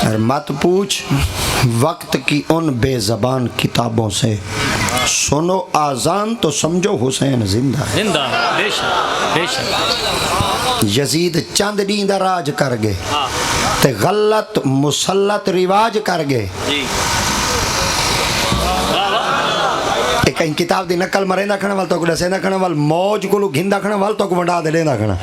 اور مت پوچھ وقت کی ان بے زبان کتابوں سے، سنو آذان تو سمجھو حسین زندہ ہے۔ زندہ بے شک بے شک۔ یزید چند دین دا راج کر گئے تے غلط مسلط رواج کر گئے۔ جی کہیں کتاب دی نقل مریندا کھنا وال تو کو دسیندا کھنا وال موج کو گھندا کھنا وال تو کو ونڈا دے لیندا کھنا۔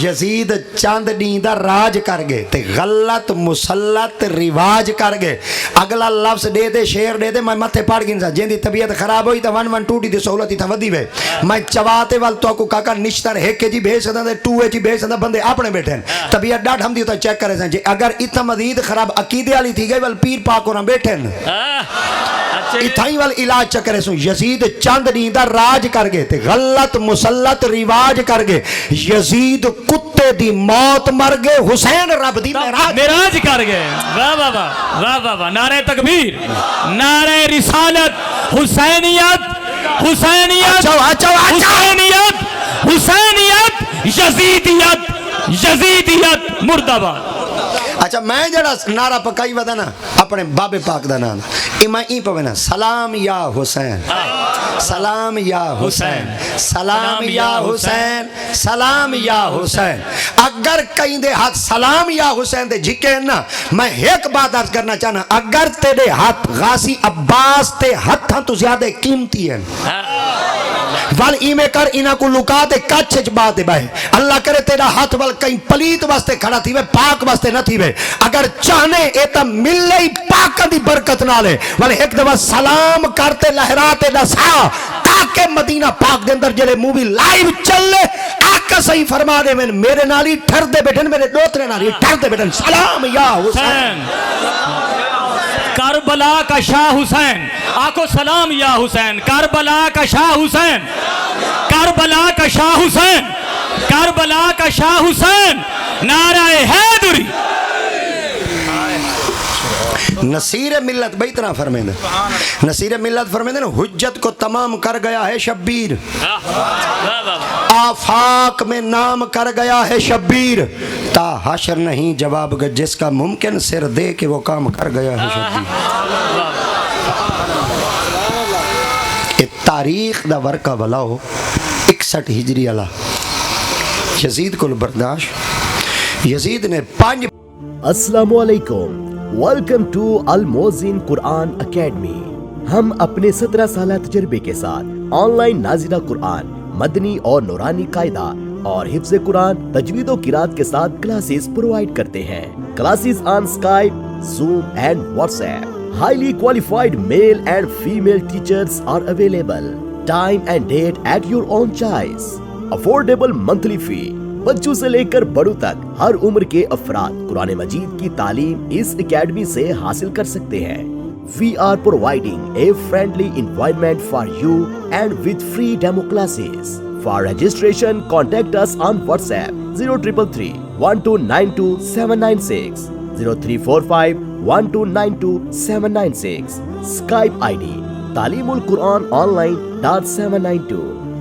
یزید چند دین دا راج کر گئے تے غلط مسلط رواج کر گئے۔ اگلا لفظ دے دے شعر دے دے میں متھے پڑھ گنسا جیندی طبیعت خراب ہوئی تا ون ون ٹوٹی دی سہولت ہی تھا ودی وے میں چواتے وال تو کو کاکا نشتر ہے کہ جی بھیج سدا تے ٹو جی بھیج سدا بندے اپنے بیٹھے طبیعت ڈاڈ ہم دی تو چیک کرے سن جی اگر اتنا مزید خراب عقیدے والی تھی گئی وال پیر پاک ہونا بیٹھے اتھائی وال علاج چکرے سن۔ یزید چند دین دا راج کر گئے تے غلط مسلط رواج کر گئے۔ یزید کتے دی موت مر گئے، حسین رب دی معراج کر گئے۔ واہ واہ واہ واہ واہ واہ، نعرہ تکبیر، نعرہ رسالت، حسینیت حسینیت حسینیت حسینیت، یزیدیت یزیدیت مردہ باد۔ اچھا میں جڑا نعرہ پکائی ودا نا اپنے بابے پاک دا نام میں ای پوے نا سلام یا حسین، سلام یا حسین، سلام یا حسین، سلام یا حسین۔ اگر کہیں دے ہاتھ سلام یا حسین دے جھکے نا میں ایک بات عرض کرنا چاہنا، اگر تیرے ہاتھ غازی عباس تے ہتھاں تو زیادہ قیمتی ہیں وال ایمیں کر انہاں کو لکا دے کچھ بات بھائی اللہ کرے تیرا ہاتھ وال کہیں پلیت واسطے کھڑا تھی وے پاک واسطے نہ تھی وے اگر چاہنے ایتا ملے ہی پاک دی برکت نہ لے والے ایک دفعہ سلام کرتے لہراتے نسا تاکہ مدینہ پاک دے اندر جلے مووی لائیو چل لے آقا صحیح فرما دے میں میرے نالی ٹھر دے بیٹھن میرے دوترے نالی ٹھر دے بیٹھن سلام یا حسین کربلا کا شاہ حسین، آکو سلام یا حسین، کربلا کا شاہ حسین، کربلا کا شاہ حسین، کربلا کا شاہ حسین، نعرہ حیدری۔ نصیر ملت بھائی اتنا فرمیندے نصیر ملت فرمیندے نا حجت کو تمام کر گیا ہے شبیر، آفاق میں نام کر گیا ہے شبیر، تا حشر نہیں جواب گا جس کا ممکن سر دے کہ وہ کام کر گیا ہے شبیر۔ تاریخ دا ورکہ بلاؤ 61 ہجری اللہ یزید کو برداشت یزید نے 5 السلام علیکم، ویلکم ٹو الموزن قرآن اکیڈمی۔ ہم اپنے 17 سالہ تجربے کے ساتھ آن لائن نازلہ قرآن، مدنی اور نورانی قاعدہ اور حفظ قرآن، تجوید و قرات کے ساتھ کلاسز پرووائڈ کرتے ہیں۔ Classes on Skype, zoom and what's app. Highly qualified male and female teachers are available. Time and date at your own choice. Affordable monthly fee. بچوں سے لے کر بڑوں تک ہر عمر کے افراد قرآن مجید کی تعلیم اس اکیڈمی سے حاصل کر سکتے ہیں۔ We are providing a friendly environment for you and with free demo classes. For registration, contact us on WhatsApp 0333 1292 796, 0345 1292 796, Skype ID تعلیم القرآن online.792,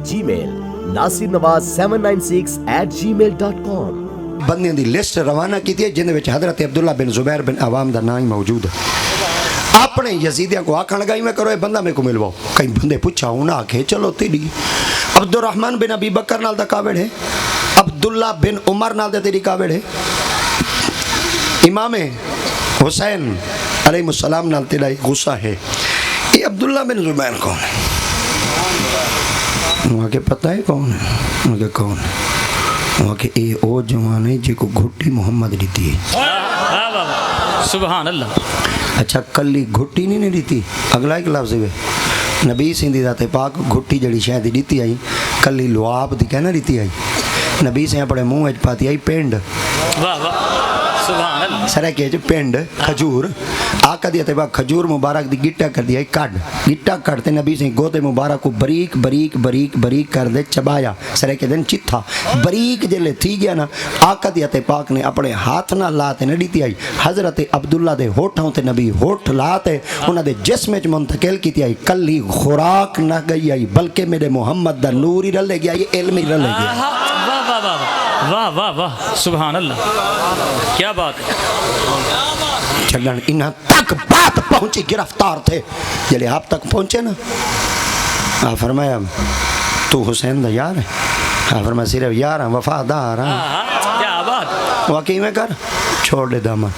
Gmail nasirnawaz796@gmail.com۔ بندیاں دی لسٹ روانہ کی تھی جن وچ حضرت عبداللہ بن زبیر بن عوام دا نام موجود ہے۔ اپنے یزیدیاں کو آکھن لگا میں کرو اے بندہ میں کو ملواؤ، کئی بندے پوچھا انہاں آکھے چلو تیری عبد الرحمن بن ابی بکر نال دا کاوڑ ہے، عبداللہ بن عمر نال دا تیری کاوڑ ہے، امام حسین علیہ السلام نال تیرا غصہ ہے، یہ عبداللہ بن زبیر کون ہے؟ وہاں کے پتہ ہے کون ہے؟ وہاں کے کون ہے؟ وہاں کے اے او جوان ہے جی کو گھٹی محمد دیتی ہے۔ سبحان اللہ۔ اچھا کلی گھٹی نہیں دیتی، اگلا ایک لفظ ہے نبی سندھی ذات پاک گھٹی جڑی شاید دیتی آئی کلی لعاب دی کہنا دیتی آئی نبی سے اپنے منہ اچ پاتی آئی پینڈ سرے کے جو پینڈ کھجور آقا دی اتباع کھجور مبارک دی گٹا کر دیا کڈ گٹا کرتے نبی سے گوتے مبارک کو بریک بریک بریک بریک کر دے چبایا سرے کے دن چتھا بریک جلے تھی گیا نا آقا دی اتباع پاک نے اپنے ہاتھ نہ لاتے نہ دیتی آئی حضرت عبداللہ دے ہوٹھوں تے نبی ہوٹھ لاتے انہاں دے جسم وچ منتقل کیتی آئی کلی خوراک نہ گئی آئی بلکہ میرے محمد دا نور ہی رلے گیا یہ علم ہی رلے گیا۔ واہ واہ واہ واہ واہ، سبحان اللہ، کیا بات ہے۔ چلن انہاں تک بات پہنچی، گرفتار تھے. جلے آپ تک پہنچے نا، آپ فرمایا تو حسین دا یار ہے؟ آپ فرمایا صرف یار ہیں، وفادار ہیں. کیا بات. واقعی میں کر چھوڑ دے دامن.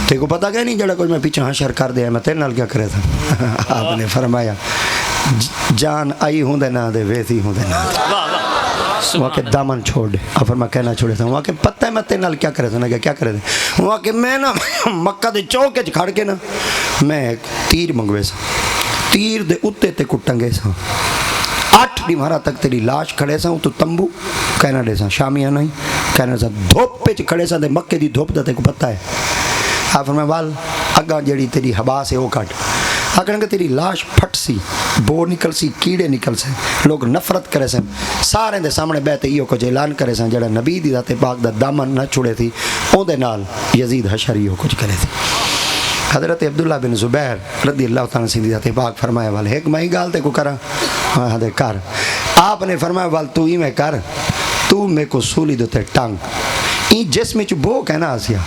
تے کو پتہ کہ نہیں جڑا کوئی میں پیچھے حشر کر دیا، میں تیرے نال کیا کرے تھا. آپ نے فرمایا جان آئی ہوں دے نا دے ویسی ہوں دے نا دے. وہاں کے دامن چھوڑ دے. آپ فرمایا کہنا چھوڑے تھا. وہاں کے پتہ ہے میں تیرے نال کیا کرے تھا. نا کیا کرے تھے. وہاں کے میں نا مکہ دے چوکے کھڑ کے نا میں ایک تیر منگوے سا، تیر دے اتے تے کٹنگے سا. 8 ڈیمارا تک تیری لاش کھڑے سا. تو تمبو کہنا دے سا شامیاں نہیں کہنا سا دھوپ پہ کھڑے سا. دے مکے دی دھوپ دا تے کو پتہ ہے. آپ فرمایا وال اگا جڑی تیری حبا سے وہ کٹ آکھن کہ تیری لاش پھٹ سی، بور نکل سی، کیڑے نکل سے، لوگ نفرت کرے سن. سارے دے سامنے بیٹھے ایو کچھ اعلان کرے سن جڑا نبی دی ذات پاک دا دامن نہ چھڑے تھی اون دے نال یزید حشری ہو کچھ کرے تھی. حضرت عبداللہ بن زبیر رضی اللہ تعالیٰ عنہ ذات پاک فرمایا وال ایک میں ہی گال تے کو کرا. ہاں دے کر. آپ نے فرمایا وال تو ہی میں کر، تو میں کو سولی دو تے ٹانگ این جسم چ بو کہنا آسیا،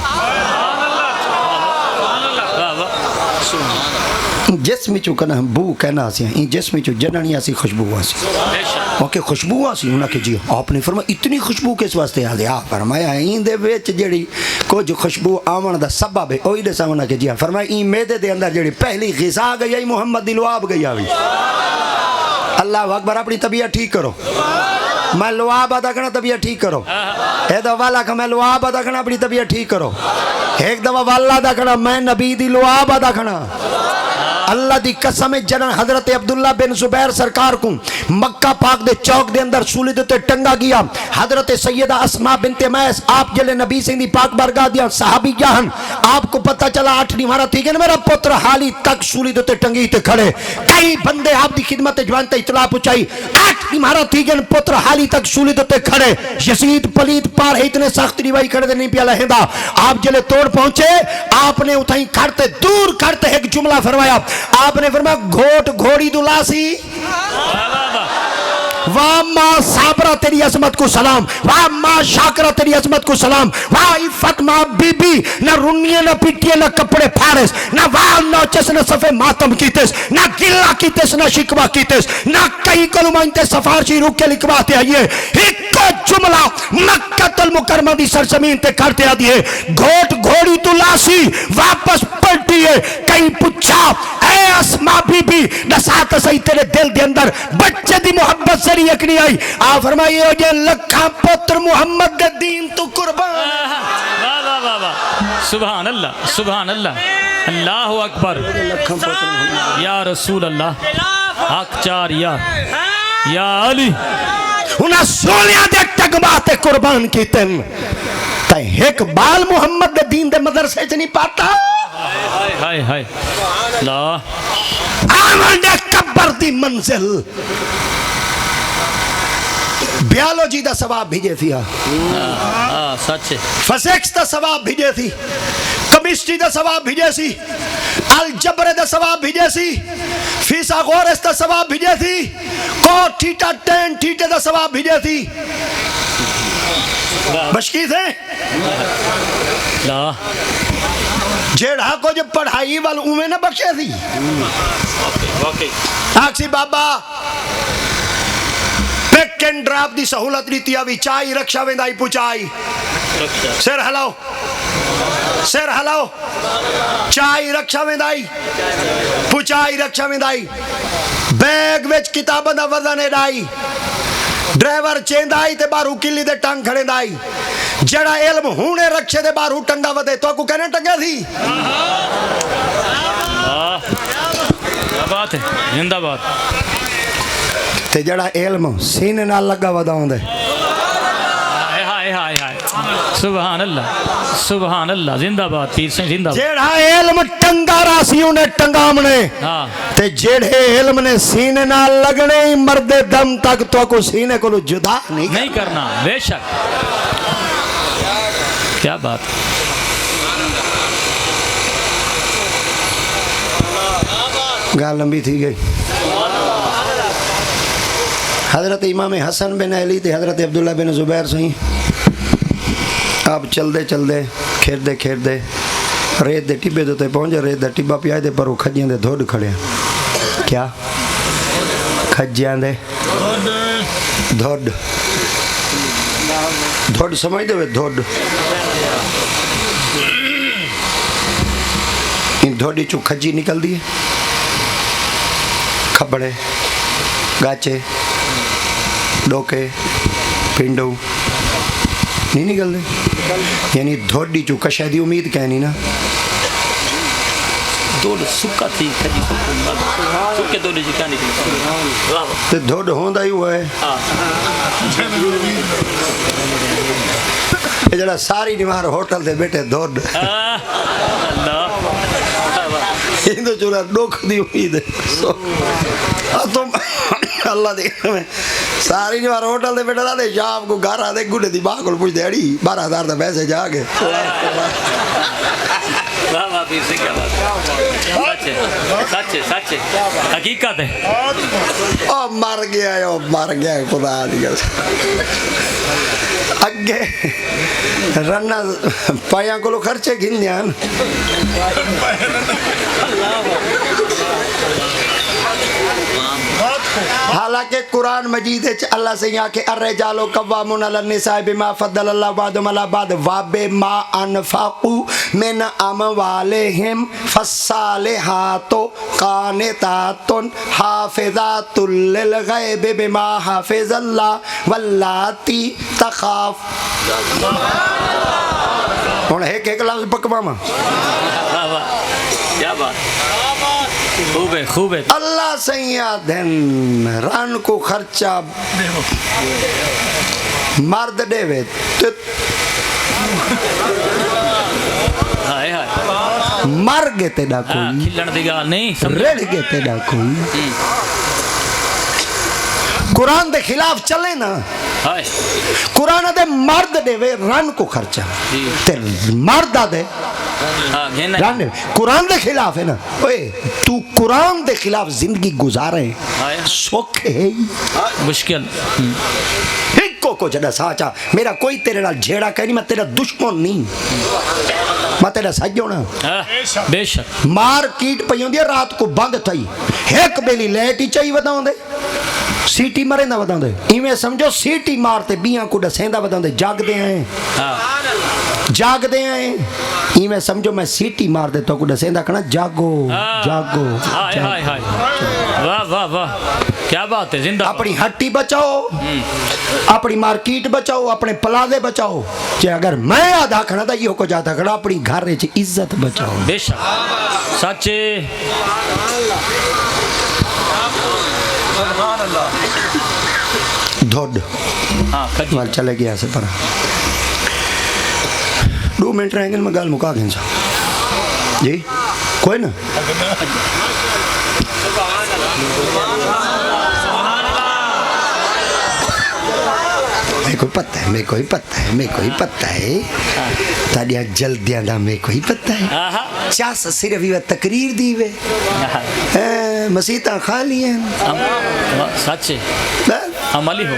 جسم چو کنا بو کہنا آسیا، این جسم چو جننی آسی خوشبو آسی. اوکے خوشبو آسی. انہاں کہ جی آپ نے فرمایا اتنی خوشبو کس واسطے آ گیا. فرمایا این دے وچ جڑی کچھ خوشبو آون دا سبب ہے اوہی دے سامنے کہ جی فرمایا این میدے دے اندر جڑی پہلی غذا گئی محمد دی لعاب گئی آوی. اللہ اکبر. اپنی طبیعت ٹھیک کرو. میں لعاب ادا کرنا طبیعت ٹھیک کرو. اے دفعہ والا کہ میں لعاب ادا کرنا اپنی طبیعت ٹھیک کرو. ایک دفعہ والا ادا کرنا میں نبی دی لعاب ادا کرنا. اللہ دی قسم جنن حضرت عبداللہ بن زبیر سرکار کو مکہ پاک دے چوک دے اندر سولی دیتے ٹنگا گیا. حضرت سیدہ اسماء بنت میس آپ جلے نبی سے دی پاک برگاہ دیا صحابی جہن آپ کو پتہ چلا 8 نمارا تھی کہ میرا پتر حالی تک سولی دیتے ٹنگی تے کھڑے. کئی بندے آپ دی خدمت جوان تے اطلاع پہنچائی 8 نمارا تھی کہ پتر حالی تک سولی دیتے کھڑے. یزید پلید پار ہے اتنے سخت ریوائی کھڑے دے نہیں پیا لہندا. آپ جلے توڑ پہنچے آپ نے اتھائیں کھڑتے دور کھڑتے ایک جملہ فرمایا. آپ نے فرمایا گھوٹ گھوڑی دلاسی واہ ماں صابرہ تیری عظمت کو سلام، واہ ماں شاکرہ تیری عظمت کو سلام، واہ عفت ماں بی بی نہ رنیے نہ پیٹیے نہ کپڑے پھاڑس نہ وال نوچس نہ صفے ماتم کیتس نہ گلہ کیتس نہ شکوہ کیتس نہ کئی کلمائنتے سفارشی روک کے لکھواتے آئیے. ایک جملہ مکہ المکرمہ دی سرزمین تے کرتے آدھیے گھوٹ گھوڑی تو لاسی واپس پلٹیے. کئی پچھا اے اسماء بی بی نسات سہی تیرے دل دے اندر بچے دی محبت سے ایک نہیں آئی. آپ فرمائیے ہو جائے لکھا پتر محمد دے دین تو قربان. سبحان اللہ سبحان اللہ. اللہ اکبر. یا رسول اللہ حق چار یا علی. انہاں سولیاں دے ٹگباتے قربان کی تن تے ایک بال محمد دے دین دے مدرسے چ نہیں پاتا. ہائے ہائے اللہ. آمن دے قبر دی منزل بیالوجی دا ثواب بھیجے تھی. سچ فزکس دا ثواب بھیجے تھی، کیمسٹری دا ثواب بھیجے سی، الجبر دا ثواب بھیجے سی، فیثاغورس دا ثواب بھیجے تھی، کوٹ تھیٹا ٹین تھیٹے دا ثواب بھیجے تھی. بشکی تھے جیڑا کو جب پڑھائی وال اومے نہ بخشے تھی. آکسی بابا پیک اینڈ ڈراپ دی سہولت نیتی آوی چائی رکشا ویندائی پوچائی سر ہلاو سر ہلاو چائی رکشا ویندائی پوچائی رکشا ویندائی بیگ ویچ کتابہ دا وزن ڈائی ڈرائیور چیندائی تے بارو کلی دے ٹنگ کھڑے دائی. جڑا علم ہونے رکشے دے بارو ٹنگا ودے تو کو کہنے ٹنگے تھی. بات ہے زندہ بات. تے جڑا علم سینے نال لگا ودا ہوندے. ہائے ہائے ہائے سبحان اللہ سبحان اللہ. زندہ بات پیر سے زندہ بات. جڑا علم ٹنگا راسی انہیں ٹنگامنے تے جڑے علم نے سینے نال لگنے مرد دم تک تو کو سینے کو جدا نہیں کرنا. بے شک کیا بات. گال لمبی تھی گئی. حضرت امام حسن بن علی تے حضرت عبداللہ بن زبیر سہی آپ چل دے کھیر دے ریت دے ٹبے تے پہنچے ریت دا ٹبا پیا تے پر وہ کھجیاں دے دھوڑ کھڑے کیا کھجیاں دے دھوڑ دھوڑ سمجھ دے وے دھوڑ ان دھوڑی چو کھجی نکل دی کھبڑے گاچے ڈوکے پنڈو نہیں نکل دے یعنی دھوڑی چو کشہ دی امید کہنی نا دوڑ سکا تھی کھجی سکے دوڑ جی کیا نکلی تے دھوڑ ہوندا ہی ہوا ہے یہ جڑا ساری نمار ہوٹل دے بیٹھے دھوڑ یہ تو چورا ڈوک دی امید ہے تم اللہ دیکھ میں ساری نمار ہوٹل دے بیٹھے دے شام کو گھر آدھے گھڑے دی باہ کو پوچھ دے اڑی 12,000 دا پیسے جا کے سچ حقیقت ہے او مر گیا خدا دی اگے رنا پایاں کو خرچے گن دیان حالانکہ قرآن مجید اللہ سے یہاں کہ الرجال قوامون علی النساء بما فضل اللہ بعضهم علی بعض وبما انفقوا من اموالهم فالصالحات قانتات حافظات للغیب بما حافظ اللہ واللاتی تخاف ہن ایک لفظ پکواما کیا بات خوب ہے اللہ سیاں دن رن کو خرچہ مرد دے وے مر گے تیڑا کوئی کھلن دی گال نہیں رڑ گے تیڑا کوئی قرآن دے خلاف چلے نا قرآن دے مرد دے وے رن کو خرچہ تے مرد دے قرآن دے خلاف ہے نا تو قرآن دے خلاف زندگی گزارے سوکھے ہے مشکل ایک کو جڑا ساچا میرا کوئی تیرے نال جھیڑا کہنی میں تیرا دشمن نہیں میں تیرا سجونا بے شک مار کیٹ پہ ہوندی رات کو بند تھئی ایک بیلی لیٹ ہی چاہی وداؤں دے سیٹی مرے نہ وداؤں دے ایمیں سمجھو سیٹی مارتے بیاں کو ڈسیندہ وداؤں دے جاگ دے آئیں ایمیں سمجھو میں سیٹی مار دے تو کو ڈسیندہ کنا جاگو واہ کیا بات ہے زندہ اپنی ہٹی بچاؤ اپنی مارکیٹ بچاؤ اپنے پلازے بچاؤ کہ اگر میں آدھا کھڑا تھا یہ کو جاتا کھڑا اپنی گھر رہے چھے عزت بچاؤ بے شک سچے دھوڑ مال چلے گیا سے پڑا 2 منٹ رہیں گے میں گال مکا گئے جی کوئی نا میں کوئی پتہ ہے تاڑیاں جلدیاں دا میں کوئی پتہ ہے چاس صرف یہ تقریر دی وے مسیطہ خالی ہیں سچے عملی ہو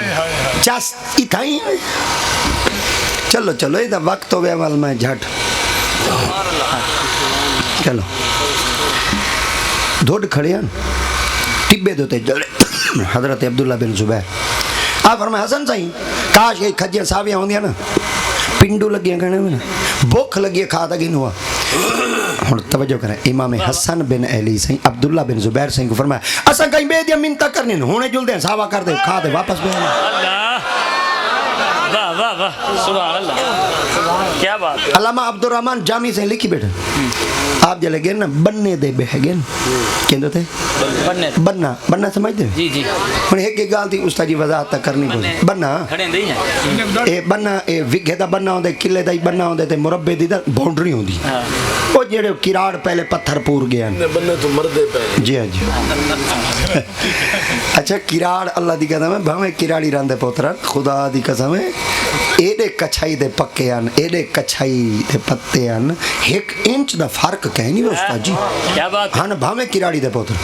چاس اتھائی ہیں چلو ادھا وقت ہو گیا عمل میں جھٹ چلو دھوڑ کھڑے ہیں ٹبے دوتے جلے حضرت عبداللہ بن زبیر آپ فرمائے حسن صحیح کاش یہ کھجیاں ساویاں ہوندیاں نا پنڈو لگیاں کھڑے میں نا بھوک لگی کھاتا گن ہوا ہن توجہ کریں امام حسن بن علی سہی عبداللہ بن زبیر سہی کو فرمایا اساں کہیں بے دیا منتا کرنے ہونے جل دیں ساوا کر دے کھا دے واپس بے واہ سبحان اللہ کیا بات ہے علامہ عبدالرحمن جامی سے لکھی بیٹھا آپ جلے گئے نا بننے دے بے گئے کہن دو تھے بننا سمجھتے ہیں جی انہیں ایک گال تھی استاد جی وضاحت تک کرنی پڑی بننا اے بننا اے وگے دا بننا ہوندے قلعے دا ہی بننا ہوندے تے مربع دی دا باؤنڈری ہوندی وہ جڑے کراڑ پہلے پتھر پور گیا بننے تو مردے پہلے جی اچھا کراڑ اللہ دی قسم ہے بھاویں کراڑی راندے پوترا خدا دی قسم ہے ایڈے کچھائی دے پکے آن ایڈے کچھائی دے پتے آن 1 انچ دا فرق کہیں نہیں استاد جی کیا بات ہاں بھاویں کراڑی دے پوتر